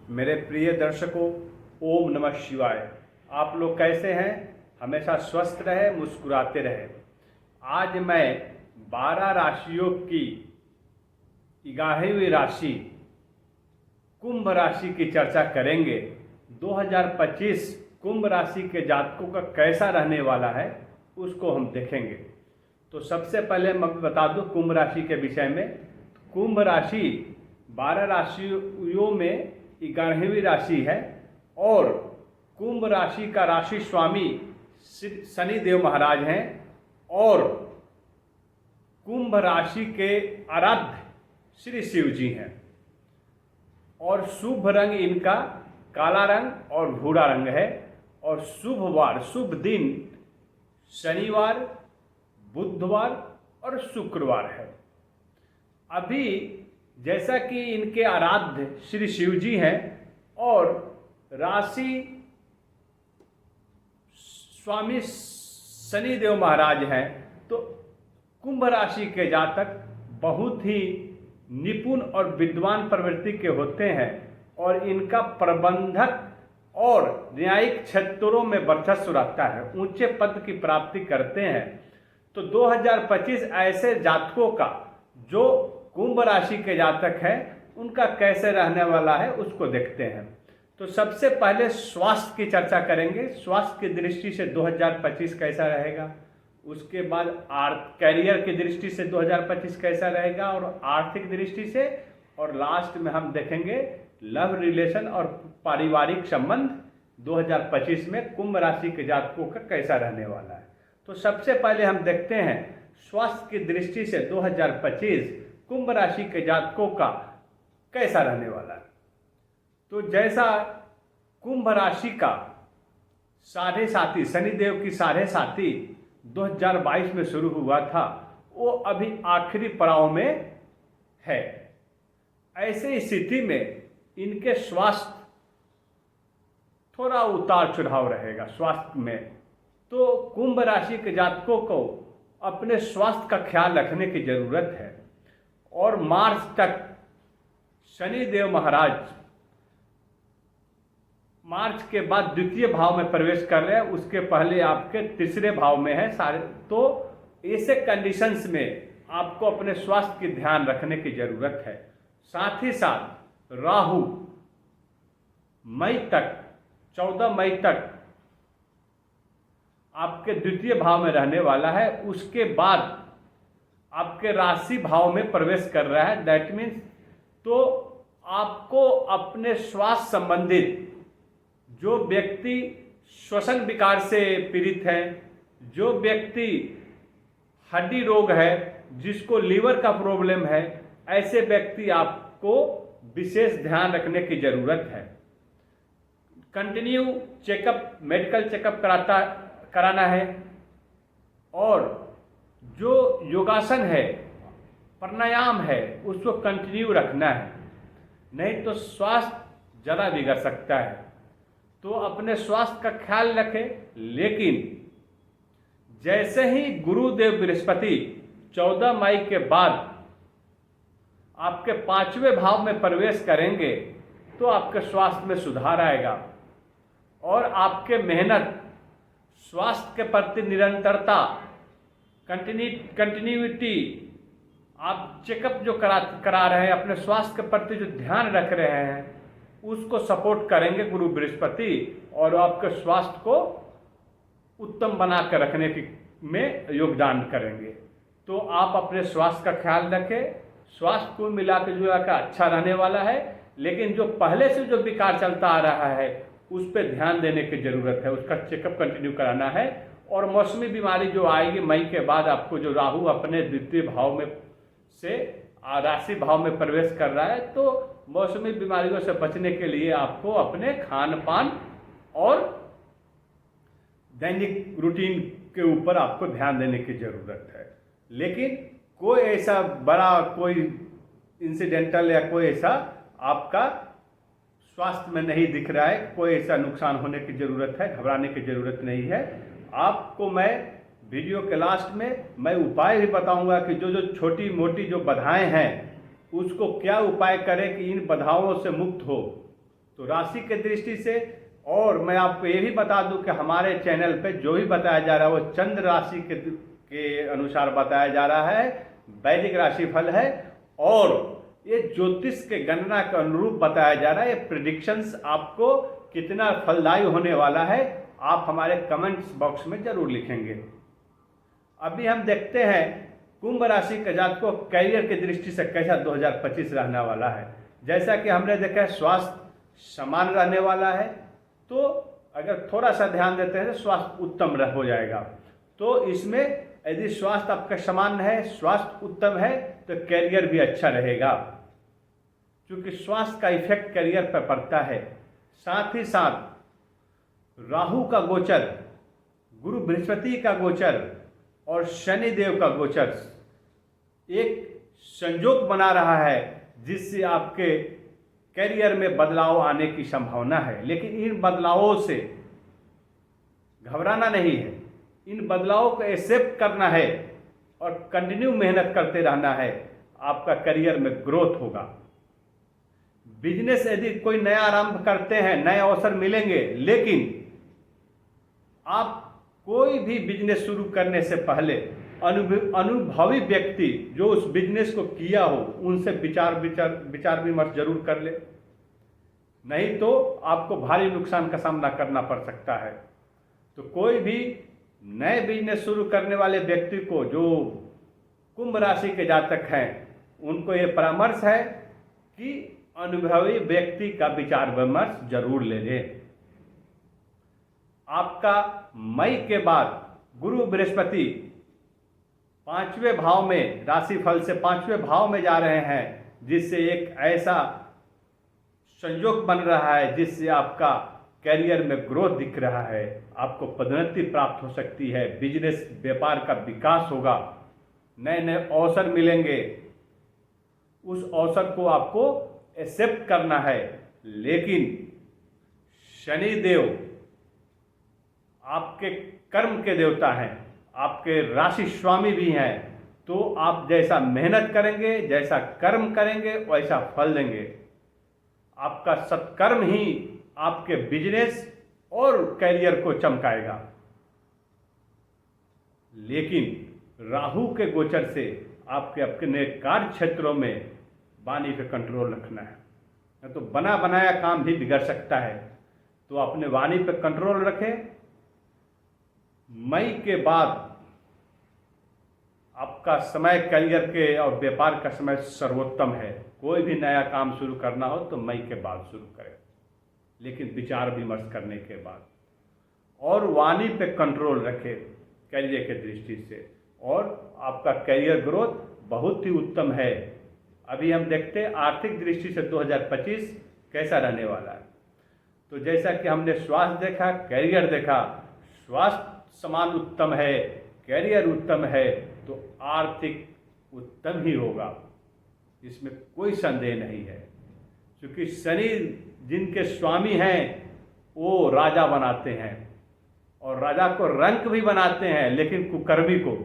मेरे प्रिय दर्शकों, ओम नमः शिवाय। आप लोग कैसे हैं? हमेशा स्वस्थ रहे, मुस्कुराते रहे। आज मैं 12 राशियों की 11वीं राशि कुंभ राशि की चर्चा करेंगे। 2025 कुंभ राशि के जातकों का कैसा रहने वाला है उसको हम देखेंगे। तो सबसे पहले मैं बता दूं कुंभ राशि के विषय में। कुंभ राशि 12 राशियों में 11वीं राशि है और कुंभ राशि का राशि स्वामी शनि देव महाराज हैं और कुंभ राशि के आराध्य श्री शिव जी हैं और शुभ रंग इनका काला रंग और भूरा रंग है और शुभ वार शुभ दिन शनिवार, बुधवार और शुक्रवार है। अभी जैसा कि इनके आराध्य श्री शिव जी हैं और राशि स्वामी शनि देव महाराज हैं, तो कुंभ राशि के जातक बहुत ही निपुण और विद्वान प्रवृत्ति के होते हैं और इनका प्रबंधक और न्यायिक क्षेत्रों में वर्चस्व रहता है, ऊंचे पद की प्राप्ति करते हैं। तो 2025 ऐसे जातकों का जो कुंभ राशि के जातक हैं उनका कैसे रहने वाला है उसको देखते हैं। तो सबसे पहले स्वास्थ्य की चर्चा करेंगे। स्वास्थ्य की दृष्टि से 2025 कैसा रहेगा, उसके बाद कैरियर की दृष्टि से 2025 कैसा रहेगा और आर्थिक दृष्टि से, और लास्ट में हम देखेंगे लव रिलेशन और पारिवारिक संबंध 2025 में कुंभ राशि के जातकों का कैसा रहने वाला है। तो सबसे पहले हम देखते हैं स्वास्थ्य की दृष्टि से 2025 कुंभ राशि के जातकों का कैसा रहने वाला है। तो जैसा कुंभ राशि का साढ़े साथी शनिदेव की साढ़े साथी 2022 में शुरू हुआ था, वो अभी आखिरी पड़ाव में है। ऐसी स्थिति में इनके स्वास्थ्य थोड़ा उतार चढ़ाव रहेगा स्वास्थ्य में। तो कुंभ राशि के जातकों को अपने स्वास्थ्य का ख्याल रखने की जरूरत है और मार्च तक शनि देव महाराज मार्च के बाद द्वितीय भाव में प्रवेश कर रहे हैं, उसके पहले आपके तीसरे भाव में है सारे। तो ऐसे कंडीशंस में आपको अपने स्वास्थ्य की ध्यान रखने की जरूरत है। साथ ही साथ राहु मई तक 14 मई तक आपके द्वितीय भाव में रहने वाला है, उसके बाद आपके राशि भाव में प्रवेश कर रहा है। दैट मीन्स तो आपको अपने स्वास्थ्य संबंधित जो व्यक्ति श्वसन विकार से पीड़ित है, जो व्यक्ति हड्डी रोग है, जिसको लीवर का प्रॉब्लम है, ऐसे व्यक्ति आपको विशेष ध्यान रखने की जरूरत है। कंटिन्यू चेकअप, मेडिकल चेकअप कराना है और जो योगासन है, प्राणायाम है, उसको कंटिन्यू रखना है, नहीं तो स्वास्थ्य ज़्यादा बिगड़ सकता है। तो अपने स्वास्थ्य का ख्याल रखें। लेकिन जैसे ही गुरुदेव बृहस्पति 14 मई के बाद आपके 5वें भाव में प्रवेश करेंगे तो आपके स्वास्थ्य में सुधार आएगा और आपके मेहनत, स्वास्थ्य के प्रति निरंतरता, कंटिन्यूटी, आप चेकअप जो करा रहे हैं, अपने स्वास्थ्य के प्रति जो ध्यान रख रहे हैं, उसको सपोर्ट करेंगे गुरु बृहस्पति और आपके स्वास्थ्य को उत्तम बना कर रखने में योगदान करेंगे। तो आप अपने स्वास्थ्य का ख्याल रखें। स्वास्थ्य को मिला के जुला का अच्छा रहने वाला है, लेकिन जो पहले से जो विकार चलता आ रहा है उस पर ध्यान देने की जरूरत है, उसका चेकअप कंटिन्यू कराना है। और मौसमी बीमारी जो आएगी मई के बाद, आपको जो राहु अपने द्वितीय भाव में से राशि भाव में प्रवेश कर रहा है, तो मौसमी बीमारियों से बचने के लिए आपको अपने खान पान और दैनिक रूटीन के ऊपर आपको ध्यान देने की जरूरत है। लेकिन कोई ऐसा बड़ा कोई इंसिडेंटल या कोई ऐसा आपका स्वास्थ्य में नहीं दिख रहा है, कोई ऐसा नुकसान होने की जरूरत है, घबराने की जरूरत नहीं है। आपको मैं वीडियो के लास्ट में मैं उपाय भी बताऊंगा कि जो जो छोटी मोटी जो बाधाएं हैं उसको क्या उपाय करें कि इन बाधाओं से मुक्त हो। तो राशि के दृष्टि से, और मैं आपको ये भी बता दूं कि हमारे चैनल पे जो भी बताया जा रहा है वो चंद्र राशि के अनुसार बताया जा रहा है, वैदिक राशिफल है, और ये ज्योतिष के गणना के अनुरूप बताया जा रहा है। ये प्रिडिक्शंस आपको कितना फलदायी होने वाला है आप हमारे कमेंट्स बॉक्स में जरूर लिखेंगे। अभी हम देखते हैं कुंभ राशि के जातक को करियर की दृष्टि से कैसा 2025 रहने वाला है। जैसा कि हमने देखा है स्वास्थ्य समान रहने वाला है, तो अगर थोड़ा सा ध्यान देते हैं तो स्वास्थ्य उत्तम हो जाएगा। तो इसमें यदि स्वास्थ्य आपका समान है, स्वास्थ्य उत्तम है, तो करियर भी अच्छा रहेगा, क्योंकि स्वास्थ्य का इफेक्ट करियर पर पड़ता है। साथ ही साथ राहु का गोचर, गुरु बृहस्पति का गोचर और शनि देव का गोचर एक संयोग बना रहा है, जिससे आपके करियर में बदलाव आने की संभावना है। लेकिन इन बदलावों से घबराना नहीं है, इन बदलावों को एक्सेप्ट करना है और कंटिन्यू मेहनत करते रहना है, आपका करियर में ग्रोथ होगा। बिजनेस यदि कोई नया आरंभ करते हैं, नए अवसर मिलेंगे, लेकिन आप कोई भी बिजनेस शुरू करने से पहले अनुभवी व्यक्ति जो उस बिजनेस को किया हो उनसे विचार विमर्श जरूर कर ले, नहीं तो आपको भारी नुकसान का सामना करना पड़ सकता है। तो कोई भी नए बिजनेस शुरू करने वाले व्यक्ति को, जो कुंभ राशि के जातक हैं, उनको ये परामर्श है कि अनुभवी व्यक्ति का विचार विमर्श जरूर ले लें। आपका मई के बाद गुरु बृहस्पति 5वें भाव में, राशिफल से 5वें भाव में जा रहे हैं, जिससे एक ऐसा संयोग बन रहा है जिससे आपका करियर में ग्रोथ दिख रहा है, आपको पदोन्नति प्राप्त हो सकती है, बिजनेस व्यापार का विकास होगा, नए नए अवसर मिलेंगे। उस अवसर को आपको एक्सेप्ट करना है। लेकिन शनि देव आपके कर्म के देवता हैं, आपके राशि स्वामी भी हैं, तो आप जैसा मेहनत करेंगे, जैसा कर्म करेंगे, वैसा फल देंगे। आपका सत्कर्म ही आपके बिजनेस और करियर को चमकाएगा। लेकिन राहु के गोचर से आपके अपने कार्य क्षेत्रों में वाणी पे कंट्रोल रखना है, नहीं तो बना बनाया काम भी बिगड़ सकता है। तो अपने वाणी पे कंट्रोल रखें। मई के बाद आपका समय करियर के और व्यापार का समय सर्वोत्तम है। कोई भी नया काम शुरू करना हो तो मई के बाद शुरू करें, लेकिन विचार विमर्श करने के बाद, और वाणी पे कंट्रोल रखें करियर के दृष्टि से, और आपका करियर ग्रोथ बहुत ही उत्तम है। अभी हम देखते हैं आर्थिक दृष्टि से 2025 कैसा रहने वाला है। तो जैसा कि हमने स्वास्थ्य देखा, करियर देखा, स्वास्थ्य समान उत्तम है, करियर उत्तम है, तो आर्थिक उत्तम ही होगा, इसमें कोई संदेह नहीं है। क्योंकि शनि जिनके स्वामी हैं वो राजा बनाते हैं, और राजा को रंक भी बनाते हैं, लेकिन कुकर्मी को,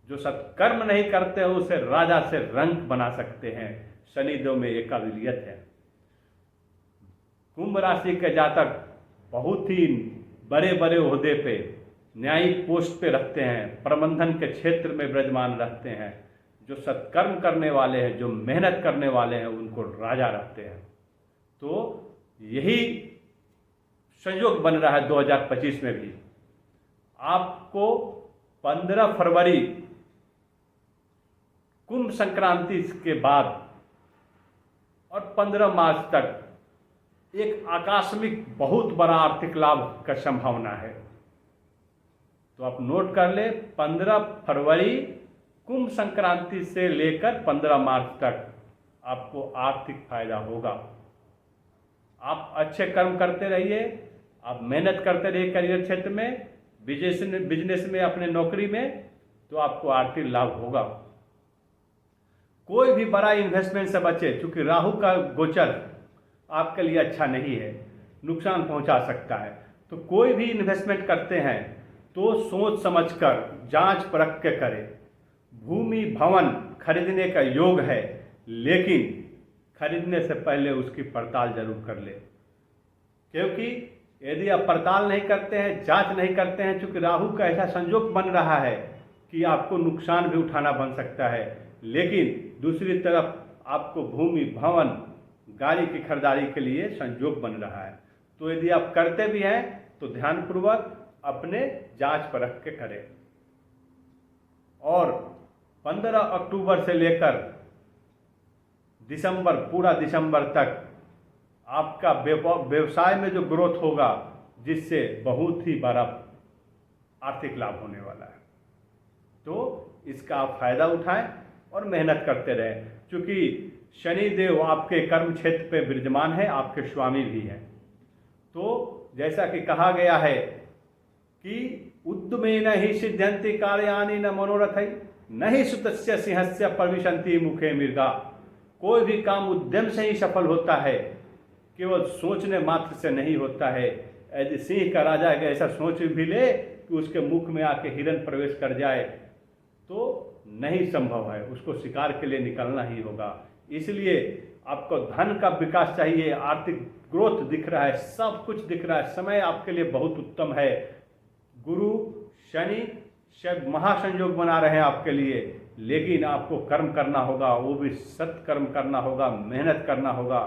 जो सत्कर्म नहीं करते हैं, उसे राजा से रंक बना सकते हैं। शनिदेव में एक काबिलियत है। कुंभ राशि के जातक बहुत ही बड़े बड़े ओहदे पे, न्यायिक पोस्ट पे रखते हैं, प्रबंधन के क्षेत्र में विराजमान रहते हैं। जो सत्कर्म करने वाले हैं, जो मेहनत करने वाले हैं, उनको राजा रखते हैं। तो यही संयोग बन रहा है 2025 में भी। आपको 15 फरवरी कुंभ संक्रांति के बाद और 15 मार्च तक एक आकस्मिक बहुत बड़ा आर्थिक लाभ का संभावना है। तो आप नोट कर ले, 15 फरवरी कुंभ संक्रांति से लेकर 15 मार्च तक आपको आर्थिक फायदा होगा। आप अच्छे कर्म करते रहिए, आप मेहनत करते रहिए करियर क्षेत्र में, बिजनेस में, अपने नौकरी में, तो आपको आर्थिक लाभ होगा। कोई भी बड़ा इन्वेस्टमेंट से बचे, क्योंकि राहु का गोचर आपके लिए अच्छा नहीं है, नुकसान पहुंचा सकता है। तो कोई भी इन्वेस्टमेंट करते हैं तो सोच समझकर, जांच परख के करें। भूमि भवन खरीदने का योग है, लेकिन खरीदने से पहले उसकी पड़ताल जरूर कर ले, क्योंकि यदि आप पड़ताल नहीं करते हैं, जांच नहीं करते हैं, चूंकि राहु का ऐसा संयोग बन रहा है कि आपको नुकसान भी उठाना बन सकता है। लेकिन दूसरी तरफ आपको भूमि, भवन, गाड़ी की खरीदारी के लिए संयोग बन रहा है। तो यदि आप करते भी हैं तो ध्यानपूर्वक अपने जांच परख के करें। और 15 अक्टूबर से लेकर दिसंबर, पूरा दिसंबर तक आपका व्यवसाय में जो ग्रोथ होगा, जिससे बहुत ही बड़ा आर्थिक लाभ होने वाला है। तो इसका आप फायदा उठाएं और मेहनत करते रहें, क्योंकि शनि देव आपके कर्म क्षेत्र पे विराजमान है, आपके स्वामी भी हैं। तो जैसा कि कहा गया है कि उद्यमेन ही सिद्ध्यन्ति कार्याणि न मनोरथै न ही सुतस्य सिंहस्य प्रविशन्ति मुखे मृगा। कोई भी काम उद्यम से ही सफल होता है, केवल सोचने मात्र से नहीं होता है। यदि सिंह का राजा ऐसा सोच भी ले कि उसके मुख में आके हिरण प्रवेश कर जाए तो नहीं संभव है, उसको शिकार के लिए निकलना ही होगा। इसलिए आपको धन का विकास चाहिए, आर्थिक ग्रोथ दिख रहा है, सब कुछ दिख रहा है, समय आपके लिए बहुत उत्तम है। गुरु शनि सब महासंयोग बना रहे हैं आपके लिए, लेकिन आपको कर्म करना होगा, वो भी सत्कर्म करना होगा, मेहनत करना होगा।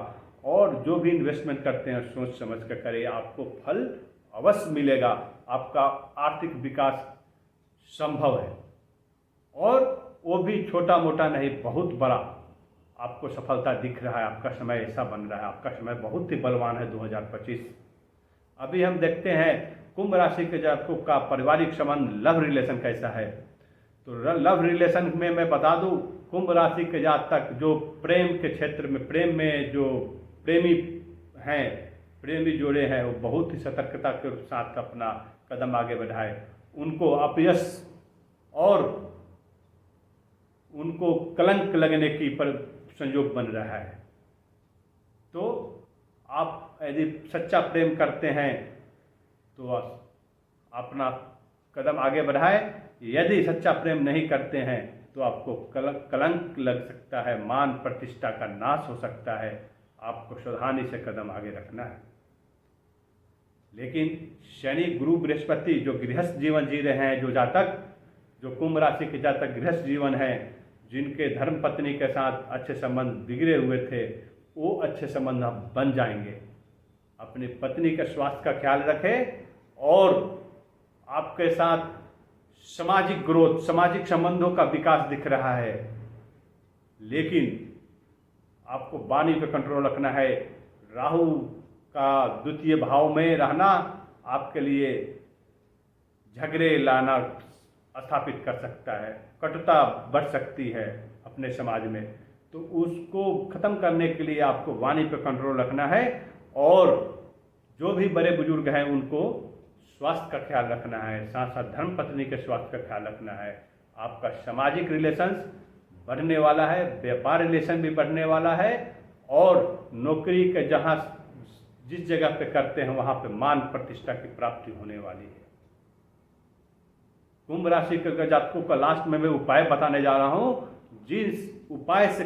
और जो भी इन्वेस्टमेंट करते हैं सोच समझ कर करें, आपको फल अवश्य मिलेगा, आपका आर्थिक विकास संभव है। और वो भी छोटा मोटा नहीं, बहुत बड़ा आपको सफलता दिख रहा है। आपका समय ऐसा बन रहा है, आपका समय बहुत ही बलवान है 2025। अभी हम देखते हैं कुंभ राशि के जातकों का पारिवारिक संबंध, लव रिलेशन कैसा है। तो लव रिलेशन में मैं बता दूं, कुंभ राशि के जातक जो प्रेम के क्षेत्र में, प्रेम में जो प्रेमी हैं, प्रेमी जोड़े हैं, वो बहुत ही सतर्कता के साथ अपना कदम आगे बढ़ाए। उनको अपयश और उनको कलंक लगने की पर संयोग बन रहा है। तो आप यदि सच्चा प्रेम करते हैं तो अपना कदम आगे बढ़ाए। यदि सच्चा प्रेम नहीं करते हैं तो आपको कलंक लग सकता है, मान प्रतिष्ठा का नाश हो सकता है। आपको सावधानी से कदम आगे रखना है। लेकिन शनि, गुरु, बृहस्पति जो गृहस्थ जीवन जी रहे हैं, जो जातक, जो कुंभ राशि के जातक गृहस्थ जीवन है, जिनके धर्म पत्नी के साथ अच्छे संबंध बिगड़े हुए थे, वो अच्छे संबंध अब बन जाएंगे। अपनी पत्नी के स्वास्थ्य का ख्याल रखें और आपके साथ सामाजिक ग्रोथ, सामाजिक संबंधों का विकास दिख रहा है। लेकिन आपको वाणी पे कंट्रोल रखना है। राहु का द्वितीय भाव में रहना आपके लिए झगड़े लाना स्थापित कर सकता है, कटुता बढ़ सकती है अपने समाज में। तो उसको खत्म करने के लिए आपको वाणी पे कंट्रोल रखना है और जो भी बड़े बुजुर्ग हैं उनको स्वास्थ्य का ख्याल रखना है, साथ साथ धर्म पत्नी के स्वास्थ्य का ख्याल रखना है। आपका सामाजिक रिलेशंस बढ़ने वाला है, व्यापार रिलेशन भी बढ़ने वाला है और नौकरी के जहाँ जिस जगह पे करते हैं वहाँ पे मान प्रतिष्ठा की प्राप्ति होने वाली है। कुंभ राशि के जातकों का लास्ट में मैं उपाय बताने जा रहा हूँ। जिस उपाय से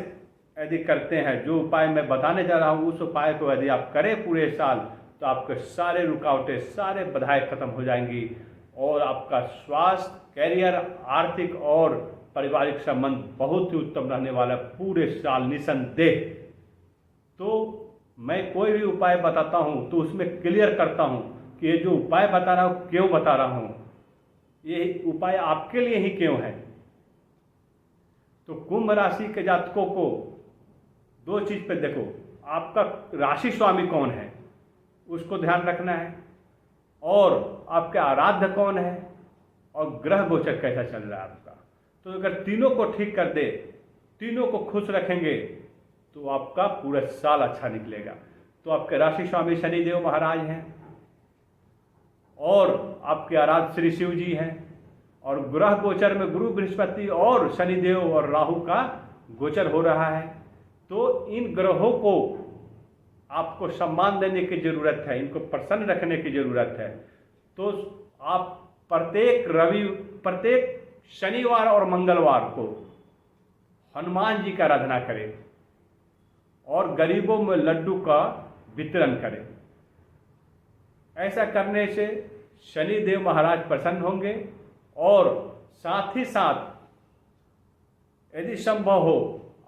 यदि करते हैं, जो उपाय मैं बताने जा रहा हूँ, उस उपाय को यदि आप करें पूरे साल तो आपके सारे रुकावटें, सारे बाधाएं खत्म हो जाएंगी और आपका स्वास्थ्य, कैरियर, आर्थिक और पारिवारिक संबंध बहुत ही उत्तम रहने वाला पूरे साल निसंदेह। तो मैं कोई भी उपाय बताता हूँ तो उसमें क्लियर करता हूँ कि ये जो उपाय बता रहा हूँ क्यों बता रहा हूँ, ये उपाय आपके लिए ही क्यों है। तो कुंभ राशि के जातकों को दो चीज पे देखो, आपका राशि स्वामी कौन है उसको ध्यान रखना है और आपके आराध्य कौन है और ग्रह गोचर कैसा चल रहा है आपका। तो अगर तीनों को ठीक कर दे, तीनों को खुश रखेंगे तो आपका पूरा साल अच्छा निकलेगा। तो आपके राशि स्वामी शनिदेव महाराज हैं और आपके आराध्य श्री शिव जी हैं और ग्रह गोचर में गुरु, बृहस्पति और शनिदेव और राहु का गोचर हो रहा है। तो इन ग्रहों को आपको सम्मान देने की जरूरत है, इनको प्रसन्न रखने की जरूरत है। तो आप प्रत्येक शनिवार और मंगलवार को हनुमान जी की आराधना करें और गरीबों में लड्डू का वितरण करें। ऐसा करने से शनि देव महाराज प्रसन्न होंगे और साथ ही साथ यदि संभव हो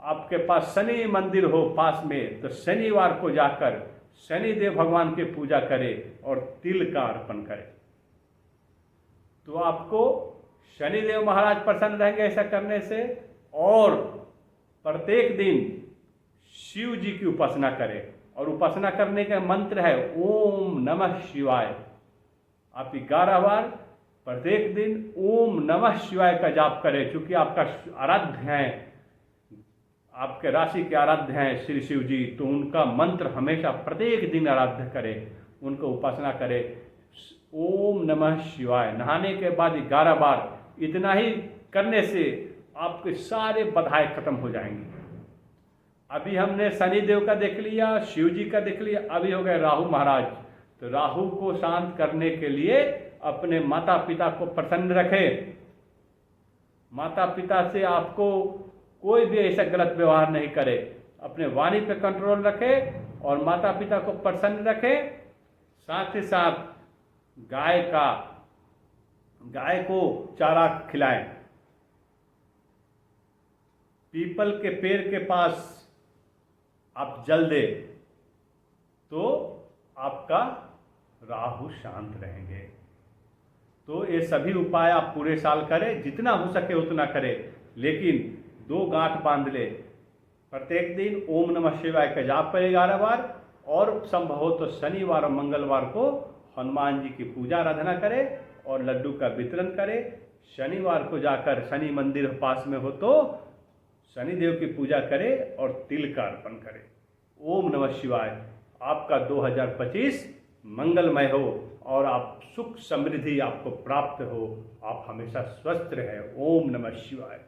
आपके पास शनि मंदिर हो पास में तो शनिवार को जाकर शनि देव भगवान की पूजा करें और तिल का अर्पण करें, तो आपको शनि देव महाराज प्रसन्न रहेंगे ऐसा करने से। और प्रत्येक दिन शिव जी की उपासना करें और उपासना करने का मंत्र है ओम नमः शिवाय। आप 11 बार प्रत्येक दिन ओम नमः शिवाय का जाप करें, क्योंकि आपका आराध्य हैं, आपके राशि के आराध्य हैं श्री शिव जी, तो उनका मंत्र हमेशा प्रत्येक दिन आराध्य करें, उनको उपासना करें ओम नमः शिवाय। नहाने के बाद 11 बार इतना ही करने से आपके सारे बाधाएं खत्म हो जाएंगी। अभी हमने शनि देव का देख लिया, शिव जी का देख लिया, अभी हो गए राहु महाराज। तो राहु को शांत करने के लिए अपने माता पिता को प्रसन्न रखें। माता पिता से आपको कोई भी ऐसा गलत व्यवहार नहीं करे, अपने वाणी पे कंट्रोल रखें और माता पिता को प्रसन्न रखें। साथ ही साथ गाय को चारा खिलाएं। पीपल के पेड़ के पास आप जल दे तो आपका राहु शांत रहेंगे। तो ये सभी उपाय आप पूरे साल करें, जितना हो सके उतना करें, लेकिन 2 गांठ बांध ले। प्रत्येक दिन ओम नमः शिवाय का जाप करें 11 बार और संभव हो तो शनिवार और मंगलवार को हनुमान जी की पूजा आराधना करें और लड्डू का वितरण करें। शनिवार को जाकर शनि मंदिर पास में हो तो शनिदेव की पूजा करें और तिल का अर्पण करें। ओम नमः शिवाय। आपका 2025 मंगलमय हो और आप सुख समृद्धि आपको प्राप्त हो, आप हमेशा स्वस्थ रहे। ओम नमः शिवाय।